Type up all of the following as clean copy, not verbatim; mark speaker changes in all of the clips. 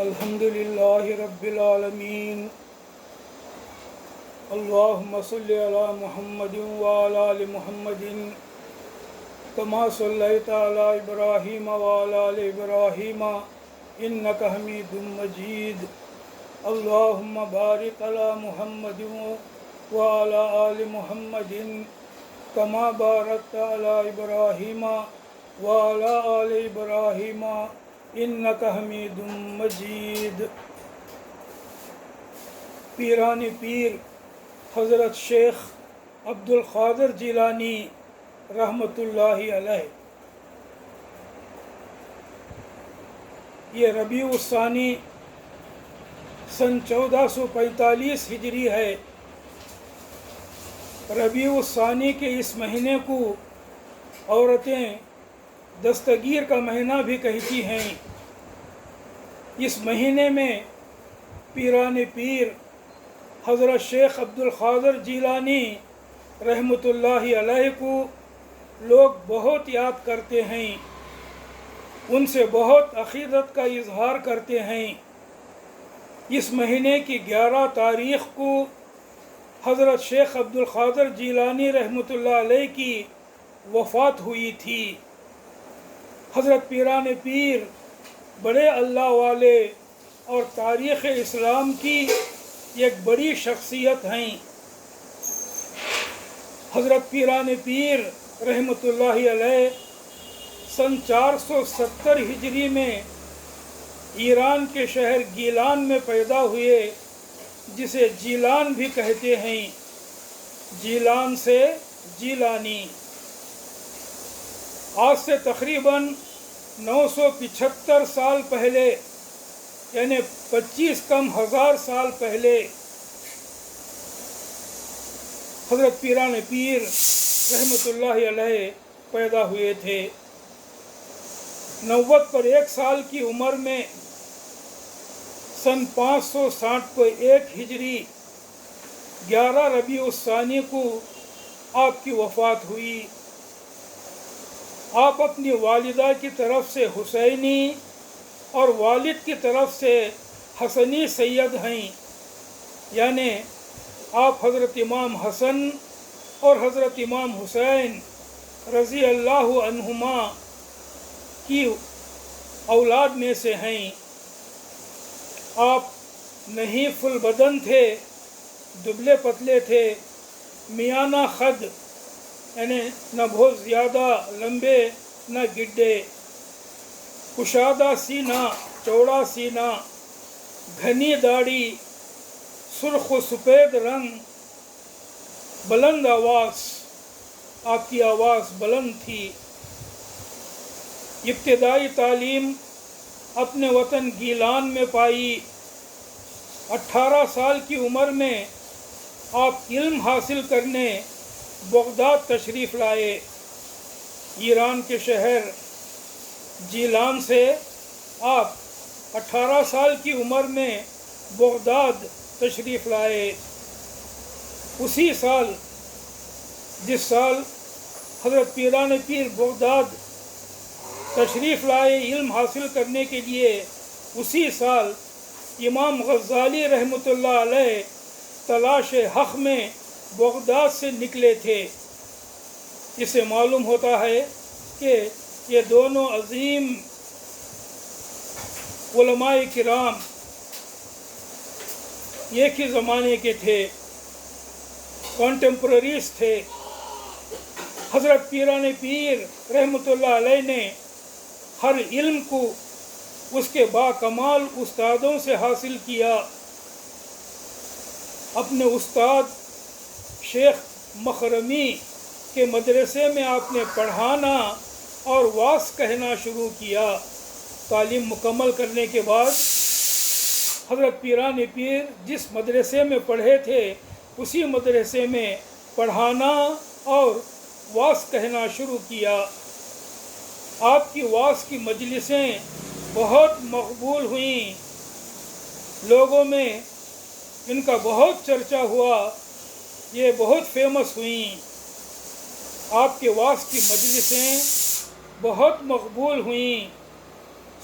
Speaker 1: الحمد للہ رب العالمین اللہم صلی علی محمد وعلی آل محمد کما صلیت علی ابراہیم وعلی آل ابراہیم انک حمید مجید اللہم بارک علی محمد وعلی آل محمد کما بارکت علی ابراہیم وعلی آل ابراہیم انک حمید مجید۔ پیران پیر حضرت شیخ عبد القادر جیلانی رحمۃ اللہ علیہ، یہ ربیع الثانی سن 1445 ہجری ہے۔ ربیع الثانی کے اس مہینے کو عورتیں دستگیر کا مہینہ بھی کہتی ہیں۔ اس مہینے میں پیران پیر حضرت شیخ عبد القادر جیلانی رحمۃ اللہ علیہ کو لوگ بہت یاد کرتے ہیں، ان سے بہت عقیدت کا اظہار کرتے ہیں۔ اس مہینے کی 11 تاریخ کو حضرت شیخ عبد القادر جیلانی رحمۃ اللہ علیہ کی وفات ہوئی تھی۔ حضرت پیران پیر بڑے اللہ والے اور تاریخ اسلام کی ایک بڑی شخصیت ہیں۔ حضرت پیران پیر رحمۃ اللہ علیہ سن 470 ہجری میں ایران کے شہر گیلان میں پیدا ہوئے، جسے جیلان بھی کہتے ہیں، جیلان سے جیلانی۔ آج سے تقریباً 975 سال پہلے، یعنی 25 کم ہزار سال پہلے، حضرت پیران پیر رحمۃ اللہ علیہ پیدا ہوئے تھے۔ 90 پر 1 سال کی عمر میں سن 561 ہجری 11 ربیع الثانی کو آپ کی وفات ہوئی۔ آپ اپنی والدہ کی طرف سے حسینی اور والد کی طرف سے حسنی سید ہیں، یعنی آپ حضرت امام حسن اور حضرت امام حسین رضی اللہ عنہما کی اولاد میں سے ہیں۔ آپ نحیف البدن تھے، دبلے پتلے تھے، میانہ قد، یعنی نہ بہت زیادہ لمبے نہ گڈے، کشادہ سینہ، چوڑا سینہ، گھنی داڑھی، سرخ و سفید رنگ، بلند آواز، آپ کی آواز بلند تھی۔ ابتدائی تعلیم اپنے وطن گیلان میں پائی۔ 18 سال کی عمر میں آپ علم حاصل کرنے بغداد تشریف لائے۔ ایران کے شہر جیلان سے آپ 18 سال کی عمر میں بغداد تشریف لائے۔ اسی سال، جس سال حضرت پیران پیر بغداد تشریف لائے علم حاصل کرنے کے لیے، اسی سال امام غزالی رحمۃ اللہ علیہ تلاش حق میں بغداد سے نکلے تھے۔ اس سے معلوم ہوتا ہے کہ یہ دونوں عظیم علماء کرام ایک ہی زمانے کے تھے، کانٹمپرریز تھے۔ حضرت پیران پیر رحمۃ اللہ علیہ نے ہر علم کو اس کے باکمال استادوں سے حاصل کیا۔ اپنے استاد شیخ مخرمی کے مدرسے میں آپ نے پڑھانا اور واعظ کہنا شروع کیا۔ تعلیم مکمل کرنے کے بعد حضرت پیران پیر جس مدرسے میں پڑھے تھے، اسی مدرسے میں پڑھانا اور واعظ کہنا شروع کیا۔ آپ کی واعظ کی مجلسیں بہت مقبول ہوئیں، لوگوں میں ان کا بہت چرچا ہوا، یہ بہت فیمس ہوئیں۔ آپ کے واعظ کی مجلسیں بہت مقبول ہوئیں،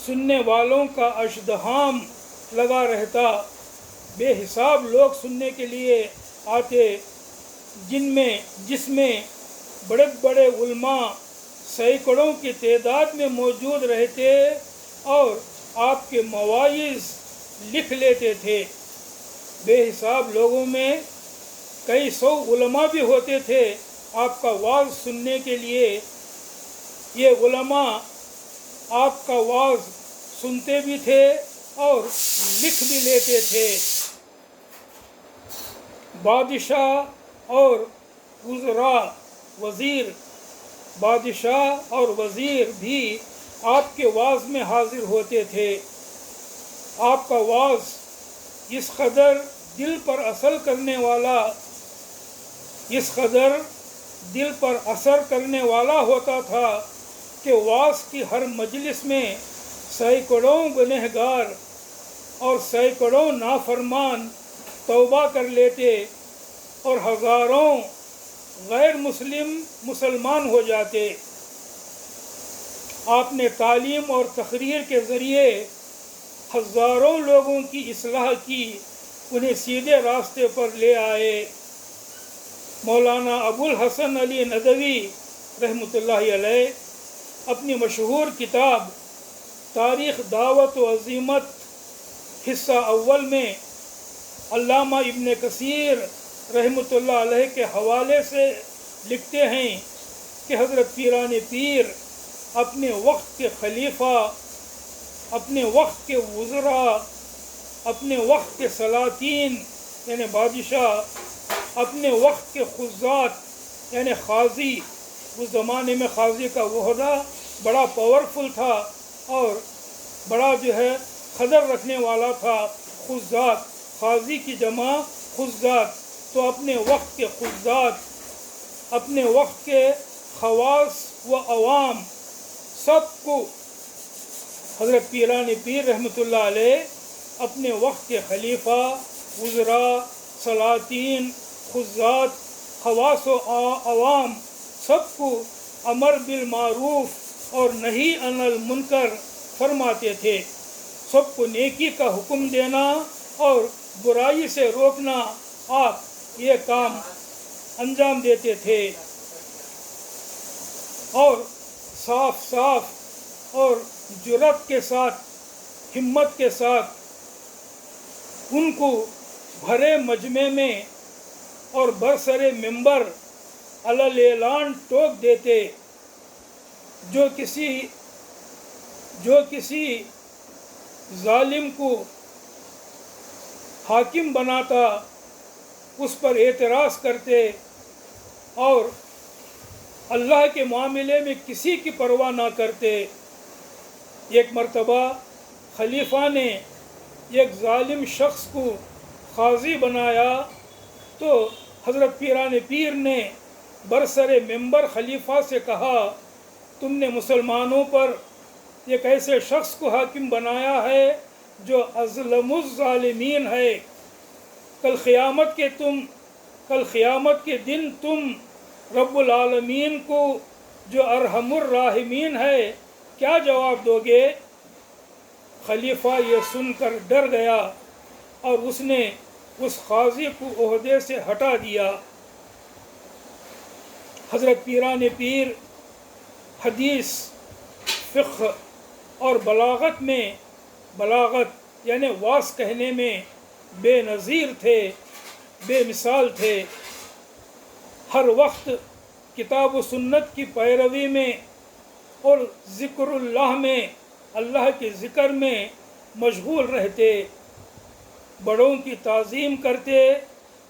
Speaker 1: سننے والوں کا اشدہام لگا رہتا، بے حساب لوگ سننے کے لیے آتے، جس میں بڑے بڑے علماء سینکڑوں کی تعداد میں موجود رہتے اور آپ کے مواعظ لکھ لیتے تھے۔ بے حساب لوگوں میں کئی سو علماء بھی ہوتے تھے آپ کا وعظ سننے کے لیے۔ یہ علماء آپ کا وعظ سنتے بھی تھے اور لکھ بھی لیتے تھے۔ بادشاہ اور وزیر بھی آپ کے وعظ میں حاضر ہوتے تھے۔ آپ کا وعظ اس قدر دل پر اثر کرنے والا ہوتا تھا کہ وعظ کی ہر مجلس میں سینکڑوں گنہگار اور سینکڑوں نافرمان توبہ کر لیتے اور ہزاروں غیر مسلمان ہو جاتے۔ آپ نے تعلیم اور تقریر کے ذریعے ہزاروں لوگوں کی اصلاح کی، انہیں سیدھے راستے پر لے آئے۔ مولانا ابو الحسن علی ندوی رحمۃ اللہ علیہ اپنی مشہور کتاب تاریخ دعوت و عزیمت حصہ اول میں علامہ ابن کثیر رحمۃ اللہ علیہ کے حوالے سے لکھتے ہیں کہ حضرت پیران پیر اپنے وقت کے خلیفہ، اپنے وقت کے وزراء، اپنے وقت کے سلاطین یعنی بادشاہ، اپنے وقت کے قضات یعنی قاضی، اس زمانے میں قاضی کا عہدہ بڑا پاورفل تھا اور بڑا قدر رکھنے والا تھا۔ قضات، قاضی کی جمع قضات، تو اپنے وقت کے قضات، اپنے وقت کے خواص و عوام سب کو حضرت پیران پیر رحمۃ اللہ علیہ اپنے وقت کے خلیفہ، وزراء، سلاطین، قضات، خواص و عوام سب کو امر بالمعروف اور نہی عن المنکر فرماتے تھے۔ سب کو نیکی کا حکم دینا اور برائی سے روکنا، آپ یہ کام انجام دیتے تھے اور صاف اور جرأت کے ساتھ، ہمت کے ساتھ ان کو بھرے مجمع میں اور برسر ممبر علی اعلان ٹوک دیتے۔ جو کسی ظالم کو حاکم بناتا اس پر اعتراض کرتے اور اللہ کے معاملے میں کسی کی پرواہ نہ کرتے۔ ایک مرتبہ خلیفہ نے ایک ظالم شخص کو قاضی بنایا تو حضرت پیران پیر نے برسر ممبر خلیفہ سے کہا، تم نے مسلمانوں پر ایک ایسے شخص کو حاکم بنایا ہے جو اظلم الظالمین ہے۔ کل قیامت کے دن تم رب العالمین کو جو ارحم الراحمین ہے کیا جواب دو گے؟ خلیفہ یہ سن کر ڈر گیا اور اس نے اس قاضی کو عہدے سے ہٹا دیا۔ حضرت پیران پیر حدیث، فقہ اور بلاغت یعنی واس کہنے میں بے نظیر تھے، بے مثال تھے۔ ہر وقت کتاب و سنت کی پیروی میں اور ذکر اللہ میں، اللہ کے ذکر میں مشغول رہتے، بڑوں کی تعظیم کرتے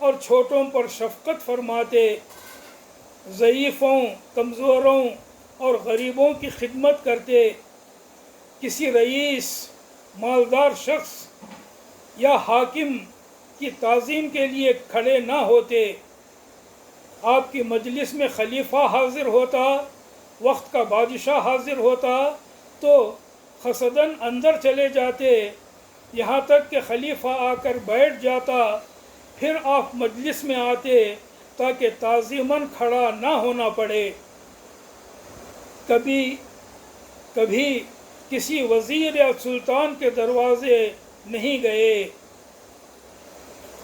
Speaker 1: اور چھوٹوں پر شفقت فرماتے، ضعیفوں، کمزوروں اور غریبوں کی خدمت کرتے، کسی رئیس، مالدار شخص یا حاکم کی تعظیم کے لیے کھڑے نہ ہوتے۔ آپ کی مجلس میں خلیفہ حاضر ہوتا، وقت کا بادشاہ حاضر ہوتا تو قصداً اندر چلے جاتے، یہاں تک کہ خلیفہ آ کر بیٹھ جاتا، پھر آپ مجلس میں آتے تاکہ تعظیماً کھڑا نہ ہونا پڑے۔ کبھی کسی وزیر یا سلطان کے دروازے نہیں گئے۔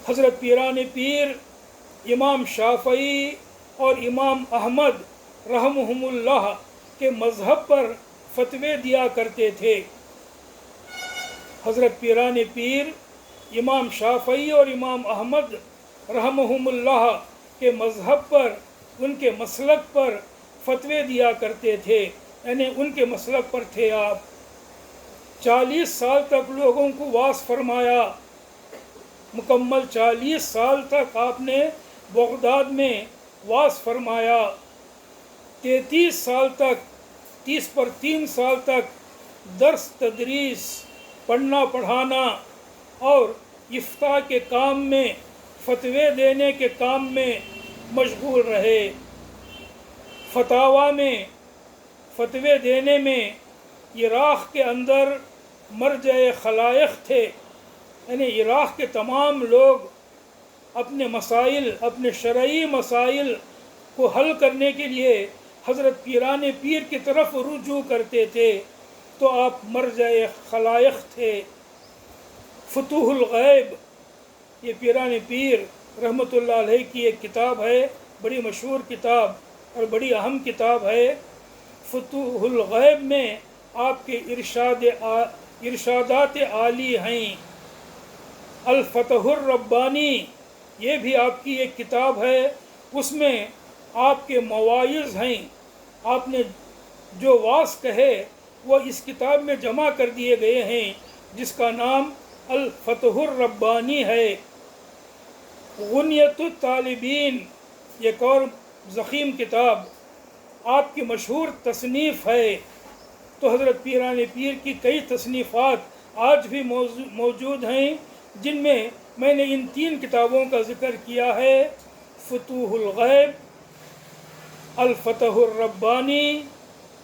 Speaker 1: حضرت پیران پیر امام شافعی اور امام احمد رحمہم اللہ کے مذہب پر فتوے دیا کرتے تھے۔ حضرت پیران پیر امام شافعی اور امام احمد رحمہم اللہ کے مذہب پر، ان کے مسلک پر فتوے دیا کرتے تھے، یعنی ان کے مسلک پر تھے آپ۔ 40 سال تک لوگوں کو واعظ فرمایا، مکمل 40 سال تک آپ نے بغداد میں واعظ فرمایا۔ 33 سال تک، 30 پر 3 سال تک درس تدریس، پڑھنا پڑھانا اور افتاء کے کام میں، فتوے دینے کے کام میں مشغول رہے۔ فتاوی میں، فتوے دینے میں عراق کے اندر مرجع خلائق تھے، یعنی عراق کے تمام لوگ اپنے مسائل، اپنے شرعی مسائل کو حل کرنے کے لیے حضرت پیران پیر کی طرف رجوع کرتے تھے، تو آپ مرجع خلائق تھے۔ فتوح الغیب، یہ پیران پیر رحمۃ اللہ علیہ کی ایک کتاب ہے، بڑی مشہور کتاب اور بڑی اہم کتاب ہے۔ فتوح الغیب میں آپ کے ارشادات عالی ہیں۔ الفتح الربانی، یہ بھی آپ کی ایک کتاب ہے، اس میں آپ کے مواعظ ہیں، آپ نے جو واعظ کہے وہ اس کتاب میں جمع کر دیے گئے ہیں، جس کا نام الفتح الربانی ہے۔ غنیۃ الطالبین، یہ ایک اور ضخیم کتاب آپ کی مشہور تصنیف ہے۔ تو حضرت پیران پیر کی کئی تصنیفات آج بھی موجود ہیں، جن میں میں نے ان 3 کتابوں کا ذکر کیا ہے: فتوح الغیب، الفتح الربانی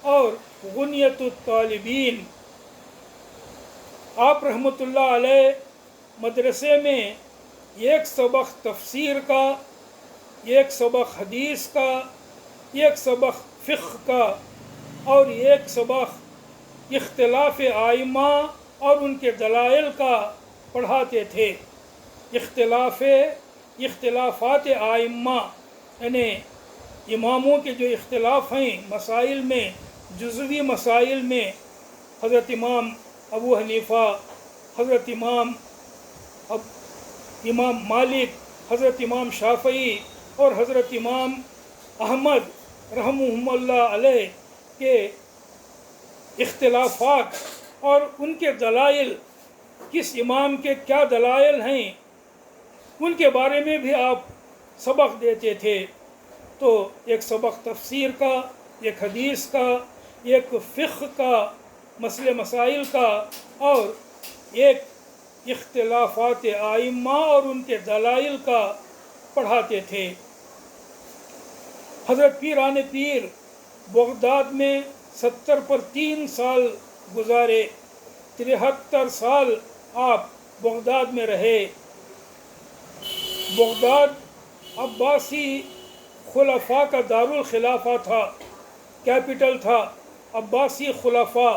Speaker 1: اور غنیۃ الطالبین۔ آپ رحمۃ اللہ علیہ مدرسے میں ایک سبق تفسیر کا، ایک سبق حدیث کا، ایک سبق فقہ کا اور ایک سبق اختلاف ائمہ اور ان کے دلائل کا پڑھاتے تھے۔ اختلافات ائمہ، یعنی اماموں کے جو اختلاف ہیں مسائل میں، جزوی مسائل میں، حضرت امام ابو حنیفہ، حضرت امام مالک، حضرت امام شافعی اور حضرت امام احمد رحمہم اللہ علیہ کے اختلافات اور ان کے دلائل، کس امام کے کیا دلائل ہیں، ان کے بارے میں بھی آپ سبق دیتے تھے۔ تو ایک سبق تفسیر کا، ایک حدیث کا، ایک فقہ کا، مسئلے مسائل کا، اور ایک اختلافات ائمہ اور ان کے دلائل کا پڑھاتے تھے۔ حضرت پیران پیر بغداد میں 70 پر 3 سال گزارے، 73 سال آپ بغداد میں رہے۔ بغداد عباسی خلفاء کا دارالخلافہ تھا، کیپٹل تھا، عباسی خلفاء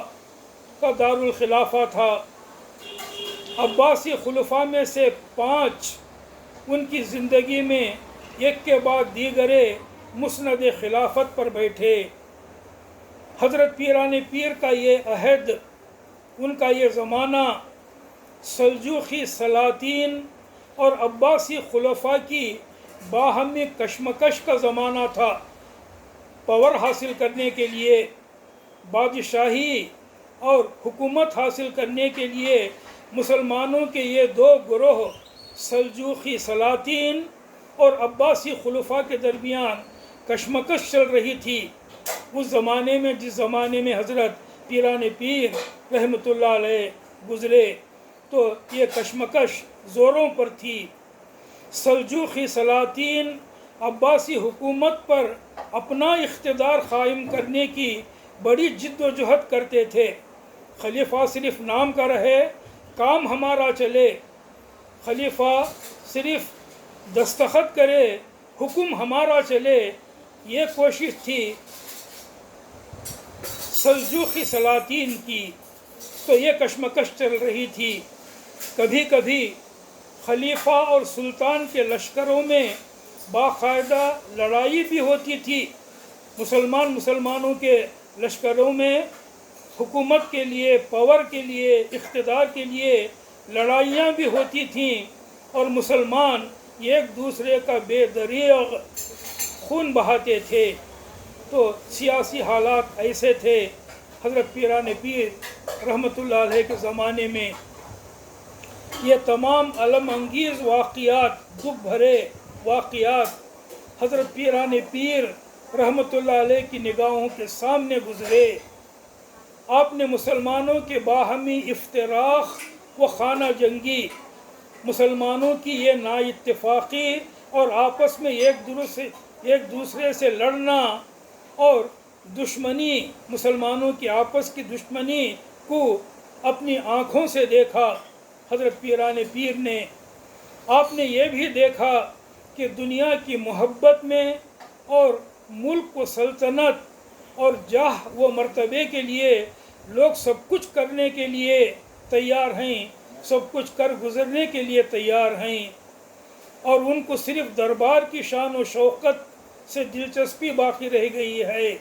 Speaker 1: کا دارالخلافہ تھا۔ عباسی خلفاء میں سے 5 ان کی زندگی میں ایک کے بعد دیگرے مسند خلافت پر بیٹھے۔ حضرت پیران پیر کا یہ عہد، ان کا یہ زمانہ سلجوقی سلاطین اور عباسی خلفاء کی باہمی کشمکش کا زمانہ تھا۔ پاور حاصل کرنے کے لیے، بادشاہی اور حکومت حاصل کرنے کے لیے مسلمانوں کے یہ 2 گروہ، سلجوقی سلاطین اور عباسی خلفاء کے درمیان کشمکش چل رہی تھی۔ اس زمانے میں، جس زمانے میں حضرت پیران پیر رحمۃ اللہ علیہ گزرے، تو یہ کشمکش زوروں پر تھی۔ سلجوقی سلاطین عباسی حکومت پر اپنا اقتدار قائم کرنے کی بڑی جد و جہد کرتے تھے۔ خلیفہ صرف نام کا رہے، کام ہمارا چلے، خلیفہ صرف دستخط کرے، حکم ہمارا چلے، یہ کوشش تھی سلجوقی سلاطین کی۔ تو یہ کشمکش چل رہی تھی۔ کبھی کبھی خلیفہ اور سلطان کے لشکروں میں باقاعدہ لڑائی بھی ہوتی تھی۔ مسلمانوں کے لشکروں میں حکومت کے لیے، پاور کے لیے، اقتدار کے لیے لڑائیاں بھی ہوتی تھیں، اور مسلمان ایک دوسرے کا بے دریغ خون بہاتے تھے۔ تو سیاسی حالات ایسے تھے حضرت پیران پیر رحمۃ اللہ علیہ کے زمانے میں۔ یہ تمام الم انگیز واقعات، دکھ بھرے واقعات حضرت پیران پیر رحمۃ اللہ علیہ کی نگاہوں کے سامنے گزرے۔ آپ نے مسلمانوں کے باہمی افتراق و خانہ جنگی، مسلمانوں کی یہ نا اتفاقی اور آپس میں ایک دوسرے سے لڑنا اور دشمنی، مسلمانوں کی آپس کی دشمنی کو اپنی آنکھوں سے دیکھا حضرت پیران پیر نے۔ آپ نے یہ بھی دیکھا کہ دنیا کی محبت میں اور ملک و سلطنت اور جاہ و مرتبے کے لیے لوگ سب کچھ کرنے کے لیے تیار ہیں، سب کچھ کر گزرنے کے لیے تیار ہیں، اور ان کو صرف دربار کی شان و شوکت سے دلچسپی باقی رہ گئی ہے۔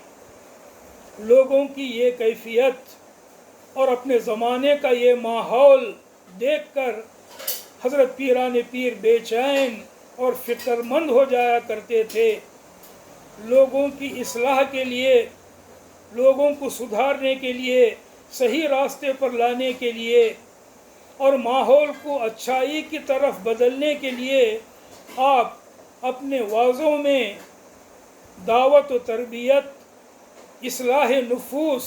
Speaker 1: لوگوں کی یہ کیفیت اور اپنے زمانے کا یہ ماحول دیکھ کر حضرت پیران پیر بے چین اور فکر مند ہو جایا کرتے تھے۔ لوگوں کی اصلاح کے لیے، لوگوں کو سدھارنے کے لیے، صحیح راستے پر لانے کے لیے اور ماحول کو اچھائی کی طرف بدلنے کے لیے آپ اپنے وعظوں میں دعوت و تربیت، اصلاح نفوس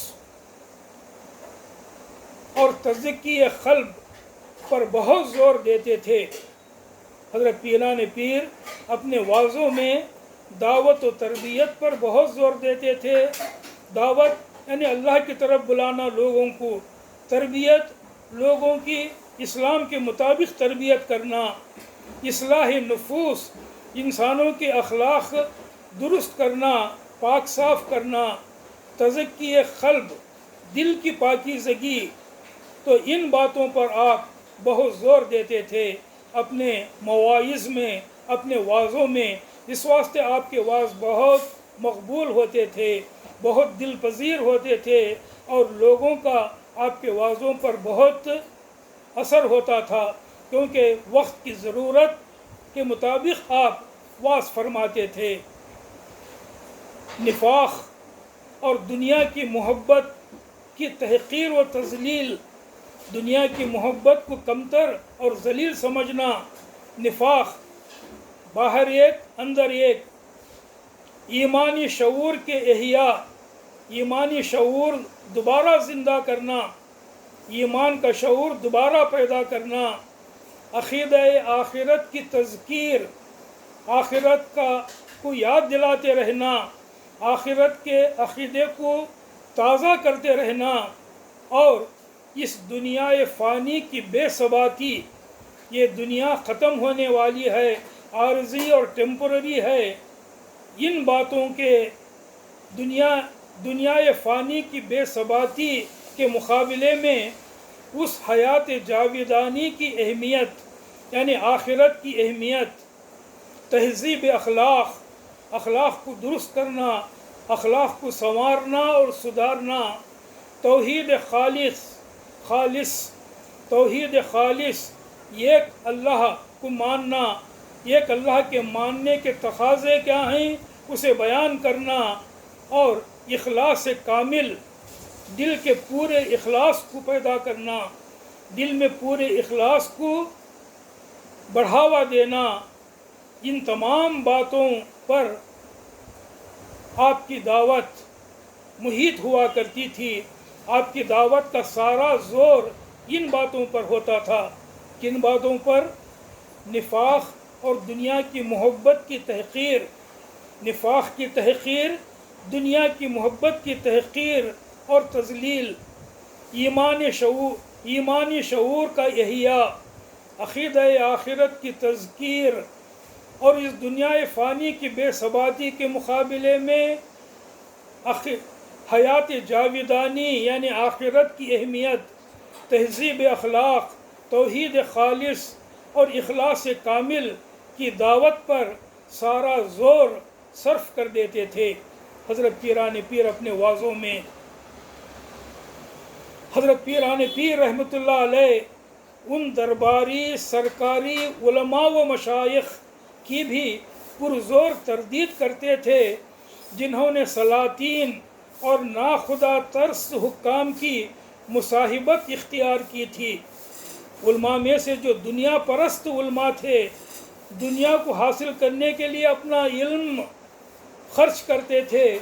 Speaker 1: اور تزکیہ قلب پر بہت زور دیتے تھے۔ حضرت پیران پیر اپنے وعظوں میں دعوت و تربیت پر بہت زور دیتے تھے۔ دعوت یعنی اللہ کی طرف بلانا لوگوں کو، تربیت لوگوں کی اسلام کے مطابق تربیت کرنا، اصلاح نفوس انسانوں کے اخلاق درست کرنا، پاک صاف کرنا، تزکیہ قلب دل کی پاکیزگی، تو ان باتوں پر آپ بہت زور دیتے تھے اپنے مواعظ میں، اپنے وعظوں میں۔ اس واسطے آپ کے وعظ بہت مقبول ہوتے تھے، بہت دل پذیر ہوتے تھے، اور لوگوں کا آپ کے وعظوں پر بہت اثر ہوتا تھا، کیونکہ وقت کی ضرورت کے مطابق آپ وعظ فرماتے تھے۔ نفاق اور دنیا کی محبت کی تحقیر و تذلیل، دنیا کی محبت کو کمتر اور ذلیل سمجھنا، نفاق باہر ایک اندر ایک، ایمانی شعور کے احیاء، ایمانی شعور دوبارہ زندہ کرنا، ایمان کا شعور دوبارہ پیدا کرنا، عقیدہ آخرت کی تذکیر، آخرت کو یاد دلاتے رہنا، آخرت کے عقیدے کو تازہ کرتے رہنا، اور اس دنیا فانی کی بے ثباتی، یہ دنیا ختم ہونے والی ہے، عارضی اور ٹیمپرری ہے، ان باتوں کے دنیا فانی کی بے ثباتی کے مقابلے میں اس حیات جاویدانی کی اہمیت یعنی آخرت کی اہمیت، تہذیب اخلاق کو درست کرنا، اخلاق کو سنوارنا اور سدھارنا، توحید خالص، ایک اللہ کو ماننا، ایک اللہ کے ماننے کے تقاضے کیا ہیں اسے بیان کرنا، اور اخلاص کامل، دل کے پورے اخلاص کو پیدا کرنا، دل میں پورے اخلاص کو بڑھاوا دینا، ان تمام باتوں پر آپ کی دعوت محیط ہوا کرتی تھی۔ آپ کی دعوت کا سارا زور ان باتوں پر ہوتا تھا۔ کن باتوں پر؟ نفاق اور دنیا کی محبت کی تحقیر، نفاق کی تحقیر، دنیا کی محبت کی تحقیر اور تذلیل، ایمانی شعور کا احیاء، عقیدہ آخرت کی تذکیر، اور اس دنیا فانی کی بے ثباتی کے مقابلے میں حیات جاویدانی یعنی آخرت کی اہمیت، تہذیب اخلاق، توحید خالص اور اخلاص کامل کی دعوت پر سارا زور صرف کر دیتے تھے۔ حضرت پیران پیر اپنے وعظوں میں، حضرت پیران پیر رحمۃ اللہ علیہ ان درباری سرکاری علماء و مشائخ کی بھی پرزور تردید کرتے تھے جنہوں نے سلاطین اور ناخدا ترس حکام کی مصاحبت اختیار کی تھی۔ علماء میں سے جو دنیا پرست علماء تھے، دنیا کو حاصل کرنے کے لیے اپنا علم خرچ کرتے تھے،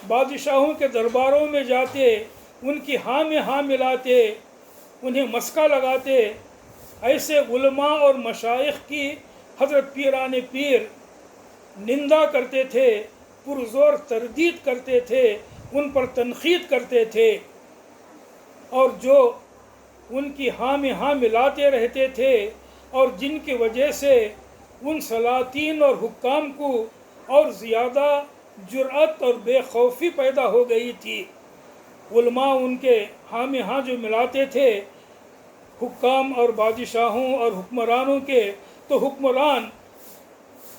Speaker 1: بادشاہوں کے درباروں میں جاتے، ان کی ہاں میں ہاں ملاتے، انہیں مسکا لگاتے، ایسے علماء اور مشائخ کی حضرت پیران پیر نندا کرتے تھے، پرزور تردید کرتے تھے، ان پر تنقید کرتے تھے، اور جو ان کی ہاں میں ہاں ملاتے رہتے تھے اور جن کی وجہ سے ان سلاطین اور حکام کو اور زیادہ جرأت اور بے خوفی پیدا ہو گئی تھی۔ علماء ان کے ہاں میں ہاں جو ملاتے تھے حکام اور بادشاہوں اور حکمرانوں کے، تو حکمران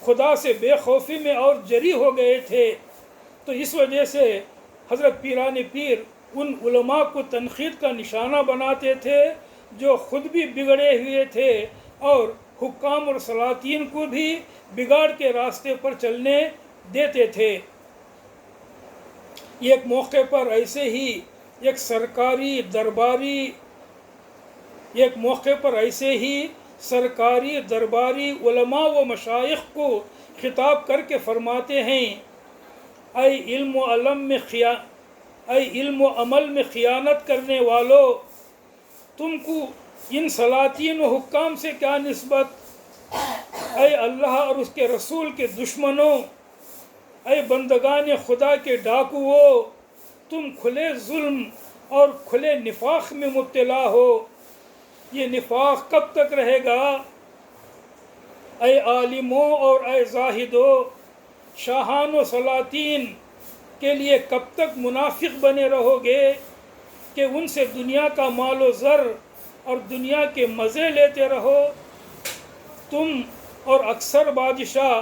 Speaker 1: خدا سے بے خوفی میں اور جری ہو گئے تھے۔ تو اس وجہ سے حضرت پیران پیر ان علماء کو تنقید کا نشانہ بناتے تھے جو خود بھی بگڑے ہوئے تھے اور حکام اور سلاطین کو بھی بگاڑ کے راستے پر چلنے دیتے تھے۔ ایک موقع پر ایسے ہی ایک سرکاری درباری علماء و مشائخ کو خطاب کر کے فرماتے ہیں، اے علم و عمل میں خیانت کرنے والو، تم کو ان سلاطین و حکام سے کیا نسبت؟ اے اللہ اور اس کے رسول کے دشمنوں، اے بندگان خدا کے ڈاکوؤ، تم کھلے ظلم اور کھلے نفاق میں مبتلا ہو۔ یہ نفاق کب تک رہے گا؟ اے عالموں اور اے زاہدوں، شاہان و سلاطین کے لیے کب تک منافق بنے رہو گے کہ ان سے دنیا کا مال و زر اور دنیا کے مزے لیتے رہو؟ تم اور اکثر بادشاہ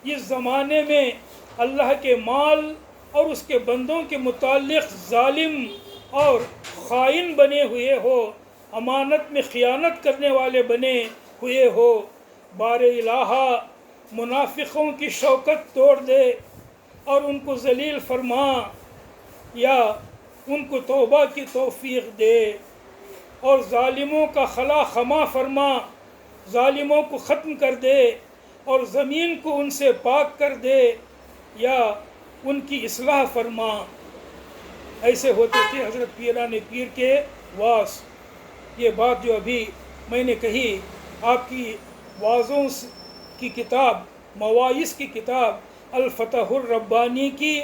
Speaker 1: اس زمانے میں اللہ کے مال اور اس کے بندوں کے متعلق ظالم اور خائن بنے ہوئے ہو، امانت میں خیانت کرنے والے بنے ہوئے ہو۔ بار الہٰ منافقوں کی شوکت توڑ دے اور ان کو ذلیل فرما، یا ان کو توبہ کی توفیق دے، اور ظالموں کا خلا خما فرما، ظالموں کو ختم کر دے اور زمین کو ان سے پاک کر دے، یا ان کی اصلاح فرما۔ ایسے ہوتے تھے حضرت پیران پیر کے واس۔ یہ بات جو ابھی میں نے کہی آپ کی وعظوں کی کتاب، مواعظ کی کتاب الفتح الربانی کی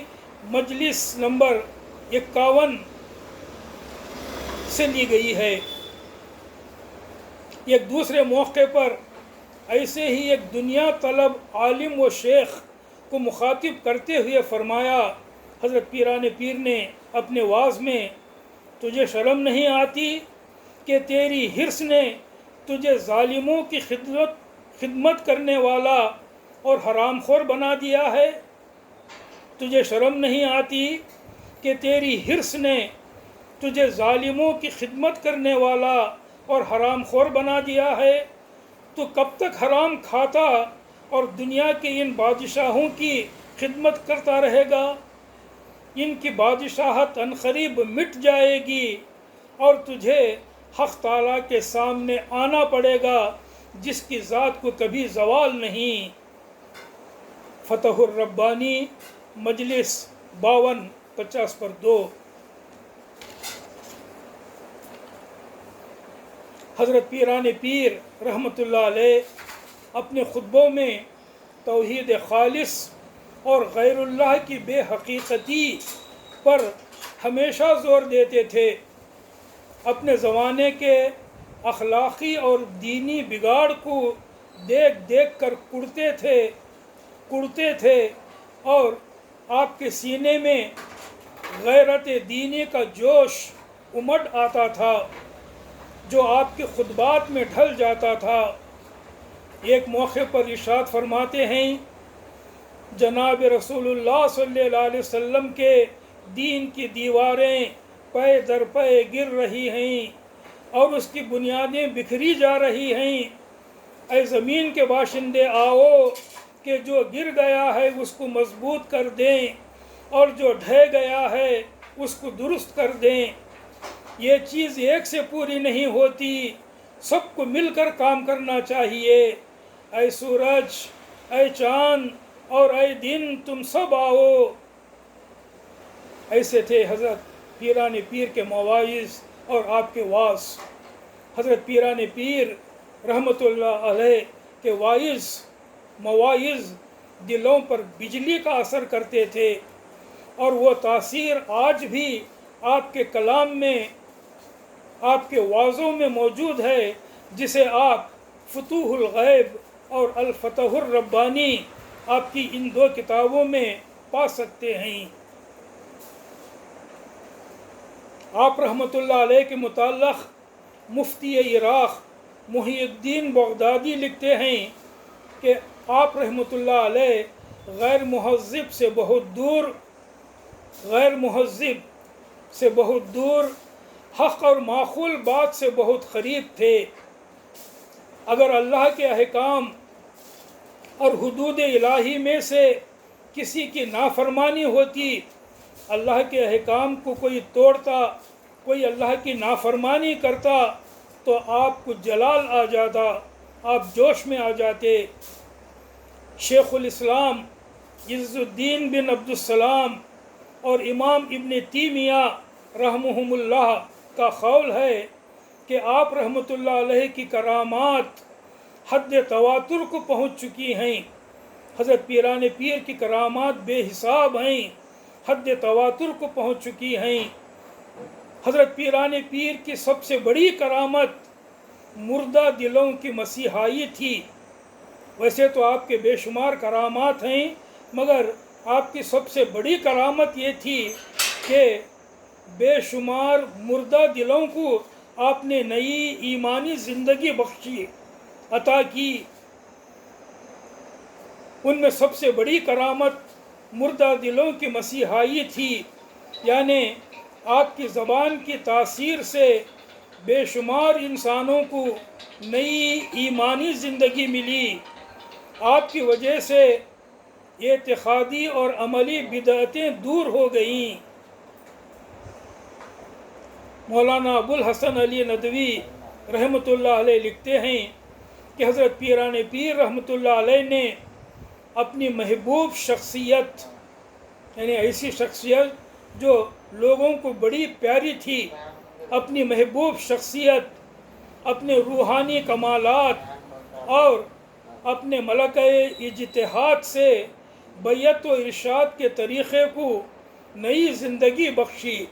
Speaker 1: مجلس نمبر 51 سے لی گئی ہے۔ ایک دوسرے موقع پر ایسے ہی ایک دنیا طلب عالم و شیخ کو مخاطب کرتے ہوئے فرمایا، حضرت پیران پیر نے اپنے وعظ میں، تجھے شرم نہیں آتی کہ تیری حرص نے تجھے ظالموں کی خدمت کرنے والا اور حرام خور بنا دیا ہے؟ تجھے شرم نہیں آتی کہ تیری حرص نے تجھے ظالموں کی خدمت کرنے والا اور حرام خور بنا دیا ہے؟ تو کب تک حرام کھاتا اور دنیا کے ان بادشاہوں کی خدمت کرتا رہے گا؟ ان کی بادشاہت عنقریب مٹ جائے گی اور تجھے حق تعالیٰ کے سامنے آنا پڑے گا جس کی ذات کو کبھی زوال نہیں۔ فتح الربانی مجلس 52 50/2۔ حضرت پیران پیر رحمۃ اللہ علیہ اپنے خطبوں میں توحید خالص اور غیر اللہ کی بے حقیقتی پر ہمیشہ زور دیتے تھے۔ اپنے زمانے کے اخلاقی اور دینی بگاڑ کو دیکھ دیکھ کر کڑتے تھے اور آپ کے سینے میں غیرت دینی کا جوش امڈ آتا تھا۔ جو آپ کے خطبات میں ڈھل جاتا تھا۔ ایک موقع پر ارشاد فرماتے ہیں جناب رسول اللہ صلی اللہ علیہ وسلم کے دین کی دیواریں پے در پے گر رہی ہیں اور اس کی بنیادیں بکھری جا رہی ہیں۔ اے زمین کے باشندے آؤ کہ جو گر گیا ہے اس کو مضبوط کر دیں اور جو ڈھہ گیا ہے اس کو درست کر دیں۔ یہ چیز ایک سے پوری نہیں ہوتی، سب کو مل کر کام کرنا چاہیے۔ اے سورج، اے چاند اور اے دن، تم سب آؤ۔ ایسے تھے حضرت پیران پیر کے مواعظ اور آپ کے واعظ۔ حضرت پیران پیر رحمۃ اللہ علیہ کے مواعظ دلوں پر بجلی کا اثر کرتے تھے، اور وہ تاثیر آج بھی آپ کے کلام میں، آپ کے واعظوں میں موجود ہے، جسے آپ فتوح الغیب اور الفتح الربانی آپ کی ان دو کتابوں میں پا سکتے ہیں۔ آپ رحمۃ اللہ علیہ کے متعلق مفتی عراق محی الدین بغدادی لکھتے ہیں کہ آپ رحمۃ اللہ علیہ غیر مہذب سے بہت دور، حق اور معقول بات سے بہت قریب تھے۔ اگر اللہ کے احکام اور حدود الہی میں سے کسی کی نافرمانی ہوتی، اللہ کے احکام کو کوئی توڑتا، کوئی اللہ کی نافرمانی کرتا، تو آپ کو جلال آ جاتا، آپ جوش میں آ جاتے۔ شیخ الاسلام عز الدین بن عبدالسلام اور امام ابن تیمیہ رحمہم اللہ کا قول ہے کہ آپ رحمۃ اللہ علیہ کی کرامات حد تواتر کو پہنچ چکی ہیں۔ حضرت پیران پیر کی کرامات بے حساب ہیں، حد تواتر کو پہنچ چکی ہیں۔ حضرت پیران پیر کی سب سے بڑی کرامت مردہ دلوں کی مسیحائی تھی۔ ویسے تو آپ کے بے شمار کرامات ہیں، مگر آپ کی سب سے بڑی کرامت یہ تھی کہ بے شمار مردہ دلوں کو آپ نے نئی ایمانی زندگی بخشی، عطا کی۔ ان میں سب سے بڑی کرامت مردہ دلوں کی مسیحائی تھی، یعنی آپ کی زبان کی تاثیر سے بے شمار انسانوں کو نئی ایمانی زندگی ملی۔ آپ کی وجہ سے اعتقادی اور عملی بدعتیں دور ہو گئیں۔ مولانا ابوالحسن علی ندوی رحمۃ اللہ علیہ لکھتے ہیں کہ حضرت پیران پیر رحمۃ اللہ علیہ نے اپنی محبوب شخصیت، یعنی ایسی شخصیت جو لوگوں کو بڑی پیاری تھی، اپنی محبوب شخصیت، اپنے روحانی کمالات اور اپنے ملکہ اجتہاد سے بیعت و ارشاد کے طریقے کو نئی زندگی بخشی۔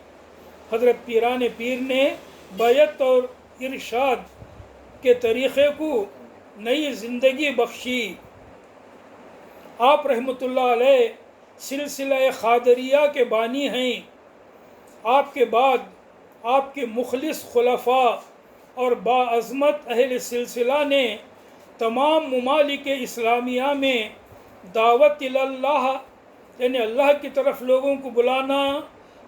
Speaker 1: حضرت پیران پیر نے بیعت اور ارشاد کے طریقے کو نئی زندگی بخشی۔ آپ رحمۃ اللہ علیہ سلسلہ قادریہ کے بانی ہیں۔ آپ کے بعد آپ کے مخلص خلفاء اور باعظمت اہل سلسلہ نے تمام ممالک اسلامیہ میں دعوت اللہ، یعنی اللہ کی طرف لوگوں کو بلانا،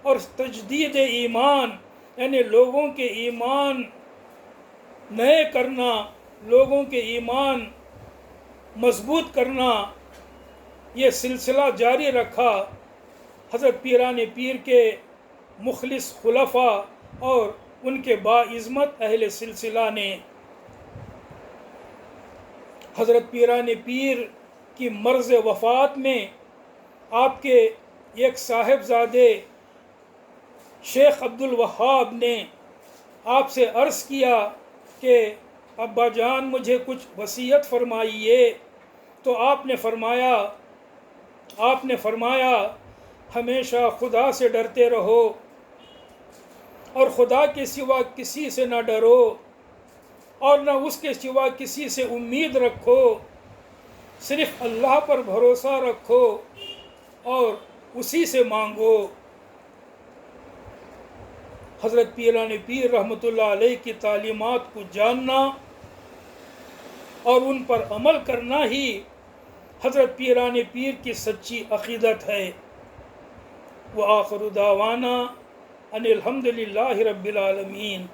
Speaker 1: اور تجدید ایمان، یعنی لوگوں کے ایمان نئے کرنا، لوگوں کے ایمان مضبوط کرنا، یہ سلسلہ جاری رکھا۔ حضرت پیران پیر کے مخلص خلفاء اور ان کے باعظمت اہل سلسلہ نے۔ حضرت پیران پیر کی مرض وفات میں آپ کے ایک صاحبزادے شیخ عبدالوہاب نے آپ سے عرض کیا کہ ابا جان مجھے کچھ وصیت فرمائیے، تو آپ نے فرمایا ہمیشہ خدا سے ڈرتے رہو اور خدا کے سوا کسی سے نہ ڈرو اور نہ اس کے سوا کسی سے امید رکھو، صرف اللہ پر بھروسہ رکھو اور اسی سے مانگو۔ حضرت پیران پیر رحمۃ اللہ علیہ کی تعلیمات کو جاننا اور ان پر عمل کرنا ہی حضرت پیران پیر کی سچی عقیدت ہے۔ وآخر دعوانا ان الحمد للہ رب العالمین۔